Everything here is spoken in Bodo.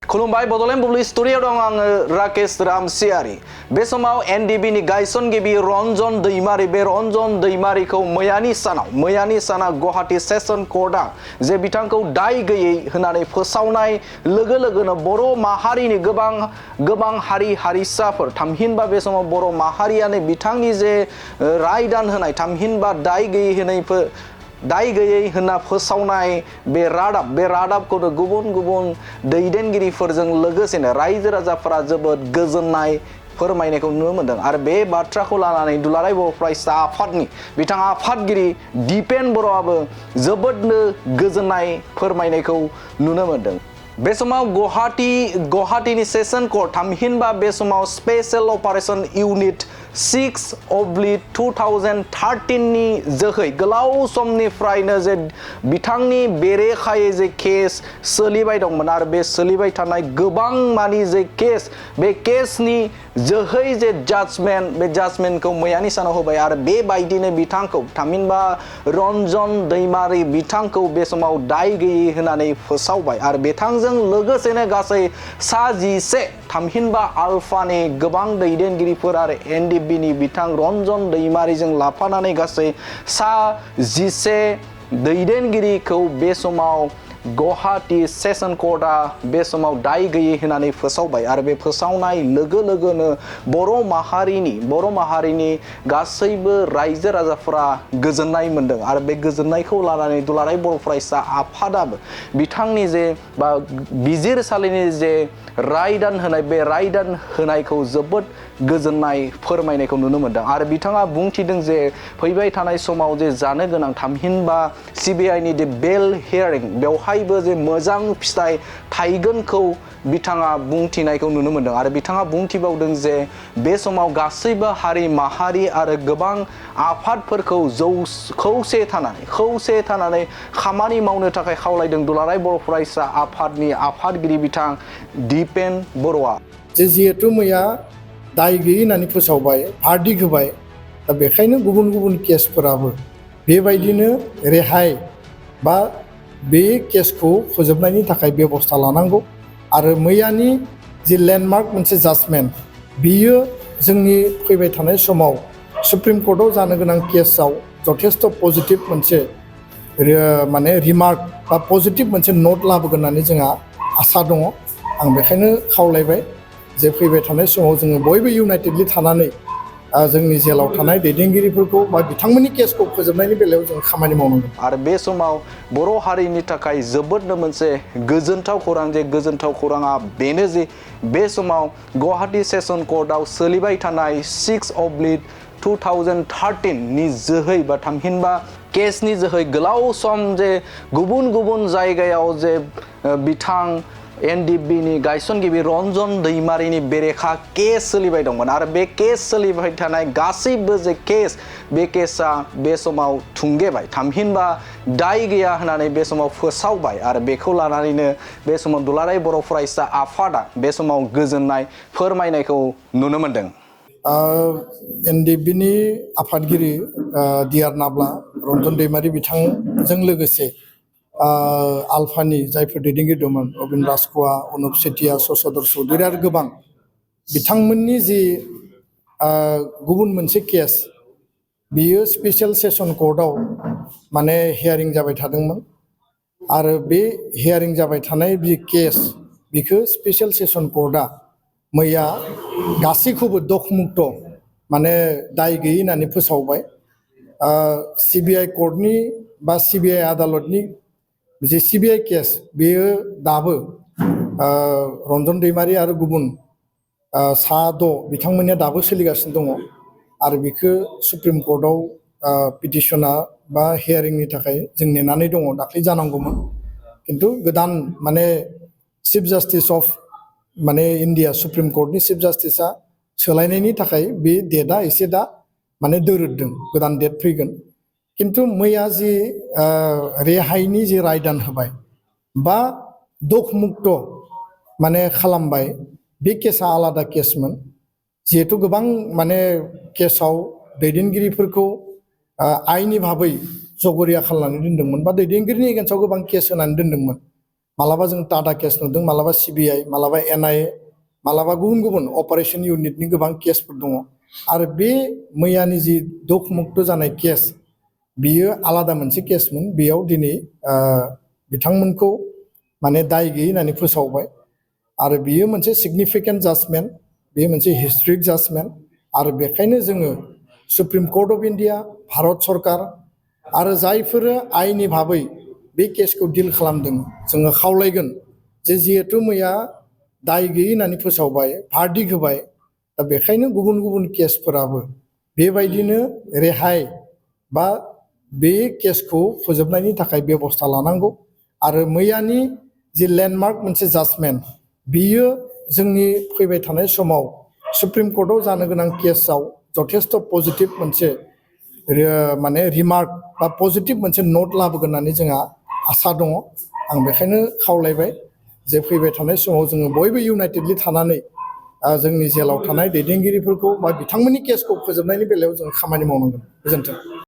खुलुमबाय बड'लेण्ड बुब्लि स्टुडिअ दं आङो राकेश रामसियारि बे समाव एनडिबि नि गायसनगिरि रन्जन दैमारि बे रन्जन दैमारिखौ मैयानि सानाव गुवाहाटी सेसन कर्टआ जे बिथांखौ दाय गैयै होननानै फोसावनाय लोगो लोगोनो बर' माहारिनि गोबां हारि हारिसाफोर थामहिनबा बे समाव बर' माहारियानो बिथांनि जे रायदान होनाय थामहिनबा दाय गैयै होनना फोसावनाय बे रादाबखौनो गुबुन दैदेनगिरिफोरजों लोगोसेनो रायजो राजाफोरा जोबोद गोजोननाय फोरमायनायखौ नुनो मोनदों आरो बे बाथ्राखौ लानानै दुलाराय बर' फरायसा आफादनि बिथाङा आफादगिरि दिपेन बर'आबो जोबोदनो गोजोननाय फोरमायनायखौ नुनो मोनदों। बे समाव गुवाहाटीनि सेसन कर्ट थामहिनबा बे समाव स्पेशल अपारेशन इउनिट 6/2013 नि जोहै गोलाव समनिफ्रायनो जे बिथांनि बेरेखायै जे केस सोलिबाय दंमोन आरो बे सोलिबाय थानाय गोबां मानि जे केस बे केसनि जोहै जे जाजमेन्ट बे जाजमेन्टखौ मैयानि सानाव होबाय आरो बेबायदिनो बिथांखौ थामहिनबा रन्जन दैमारि बिथांखौ बे समाव दाय गैयै होननानै फोसावबाय आरो बिथांजों लोगोसेनो गासै 11 थामहिनबा आल्फानि गोबां दैदेनगिरिफोर आरो एनडिबिनि बिथां रन्जन दैमारिजों लाफानानै गासै 11 दैदेनगिरिखौ बे समाव गुवाहाटी सेसन कर्टआ बे समाव दाय गैयै होननानै फोसावबाय आरो बे फोसावनाय लोगो लोगोनो बर' माहारिनि गासैबो रायजो राजाफोरा गोजोननाय मोनदों आरो बे गोजोननायखौ लानानै दुलाराय बर' फरायसा आफादाबो बिथांनि जे बा बिजिरसालिनि जे रायदान होनाय बे रायदान होनायखौ जोबोद गोजोननाय फोरमायनायखौ नुनो मोनदों आरो बिथाङा बुंथिदों जे फैबाय थानाय समाव जे जानो गोनां थामहिनबा सिबिआइनि जे बेल हियारिं बेवहायबो जे मोजां फिथाइ थाइगोनखौ बिथाङा बुंथिनायखौ नुनो मोनदों आरो बिथाङा बुंथिबावदों जे बे समाव गासैबो हारि माहारि आरो गोबां आफादफोरखौ खौसे थानानै खामानि मावनो थाखाय खावलायदों दुलाराय बर' फरायसा आफादनि आफादगिरि बिथां दिपेन बर'आ जिहेतु मैया दाय गैयै होननानै फोसावबाय भार्डिक्ट होबाय दा बेखायनो गुबुन केसफोराबो बेबायदिनो रेहाय बा बे केसखौ फोजोबनायनि थाखाय बेबस्था लानांगौ आरो मैयानि जि लेन्डमार्क मोनसे जाजमेन्ट बियो जोंनि फैबाय थानाय समाव सुप्रिम कर्टआव जानो गोनां केसआव जथेस्थ पजिटिभ मोनसे माने रिमार्क बा पजिटिभ मोनसे नोट लाबोगोन होननानै जोंहा आसा दङ। आं बेखायनो खावलायबाय जे फैबाय थानाय समाव जोङो बयबो इउनाइटेडलि थानानै जोंनि जेलाव थानाय दैदेनगिरिफोरखौ बा बिथांमोननि केसखौ फोजोबनायनि बेलायाव जों खामानि मावनांगौ आरो बे समाव बर' हारिनि थाखाय जोबोदनो मोनसे गोजोनथाव खौराङा बेनो जे बे समाव गुवाहाटी सेसन कर्टआव सोलिबाय थानाय 6/2013 नि जोहै बा थामहिनबा केसनि जोहै गोलाव सम जे गुबुन जायगायाव जे बिथां एनडिबिनि गायसनगिरि रन्जन दैमारिनि बेरेखा केस सोलिबाय दंमोन आरो बे केस सोलिबाय थानाय गासैबो जे केस बे केसआ बे समाव थुंगेबाय थामहिनबा दाय गैया होननानै बे समाव फोसावबाय आरो बेखौ लानानैनो बे समाव दुलाराय बर' फरायसा आफादा बे समाव गोजोननाय फोरमायनायखौ नुनो मोनदों। एनडिबिनि आफादगिरि डिआर नाब्ला रन्जन दैमारि बिथांजों लोगोसे आल्फानि जायफोर दैदेनगिरि दंमोन अबिन राजख'वा अनुप सेतिया शशधर चौधुरी आरो गोबां बिथांमोननि जि गुबुन मोनसे केस बियो स्पेशल सेसन कर्टआव माने हियारिं जाबाय थादोंमोन आरो बे हियारिं जाबाय थानाय जि केस बिखौ स्पेशल सेसन कर्टआ मैया गासैखौबो दखमुक्त माने दाय गैयै होननानै फोसावबाय। सिबिआइ कर्टनि बा सिबिआइ आदालतनि जे सिबिआइ केस बेयो दाबो रन्जन दैमारि आरो गुबुन 6 बिथांमोननिया दाबो सोलिगासिनो दङ आरो बेखौ सुप्रिम कर्टआव पिटिसना बा हियारिंनि थाखाय जों नेनानै दङ दाख्लै जानांगौमोन किन्तु गोदान माने चिफ जास्टिस अफ माने इन्डिया सुप्रिम कर्टनि चिफ जास्टिसआ सोलायनायनि थाखाय बे डेटआ एसे दा माने दोरोददों गोदान डेट फैगोन किन्तु मैया जि रेहायनि जि रायदान होबाय बा दखमुक्त माने खालामबाय बे केसा आलादा केसमोन जिहेतु गोबां माने केसाव दैदेनगिरिफोरखौ आइनि भाबै जगरिया खालामनानै दोनदोंमोन बा दैदेनगिरिनि एगेन्स्टआव गोबां केस होनानै दोनदोंमोन मालाबा जों टाटा केस नुदों, मालाबा सिबिआइ, मालाबा एनआइए, मालाबा गुबुन गुबुन अपारेशन इउनिटनि गोबां केसफोर दङ। आरो बे मैयानि जि दखमुक्त जानाय केस, बियो आलादा मोनसे केसमोन। बेयाव दिनै बिथांमोनखौ माने दाय गैयै होननानै फोसावबाय। आरो बियो मोनसे सिगनिफिकेन्ट जाजमेन्ट, बेयो मोनसे हिस्ट्रिक जाजमेन्ट। आरो बेखायनो जोङो Supreme Court of India, Bharat सरकार आरो जायफोरो आइननि भाबै बे केसखौ डिल खालामदों, जोङो खावलायगोन जे जिहेथु मैया दाय गैयै होननानै फोसावबाय, भार्डिक्ट होबाय, दा बेखायनो गुबुन गुबुन केसफोराबो बेबायदिनो रेहाय बा बे केसखौ फोजोबनायनि थाखाय बेबस्था लानांगौ। आरो मैयानि जि लेन्डमार्क मोनसे जाजमेन्ट, बियो जोंनि फैबाय थानाय समाव सुप्रिम कर्टआव जानो गोनां केसआव जथेस्थ' पजिटिभ मोनसे माने रिमार्क बा पजिटिभ मोनसे नट लाबोगोन होननानै जोंहा आसा दङ। आं बेखायनो खावलायबाय जे फैबाय थानाय समाव जोङो बयबो इउनाइटेडलि थानानै जोंनि जेलाव थानाय दैदेनगिरिफोरखौ बा बिथांमोननि केसखौ फोजोबनायनि बेलायाव जों खामानि मावनांगोन। गोजोन्थों।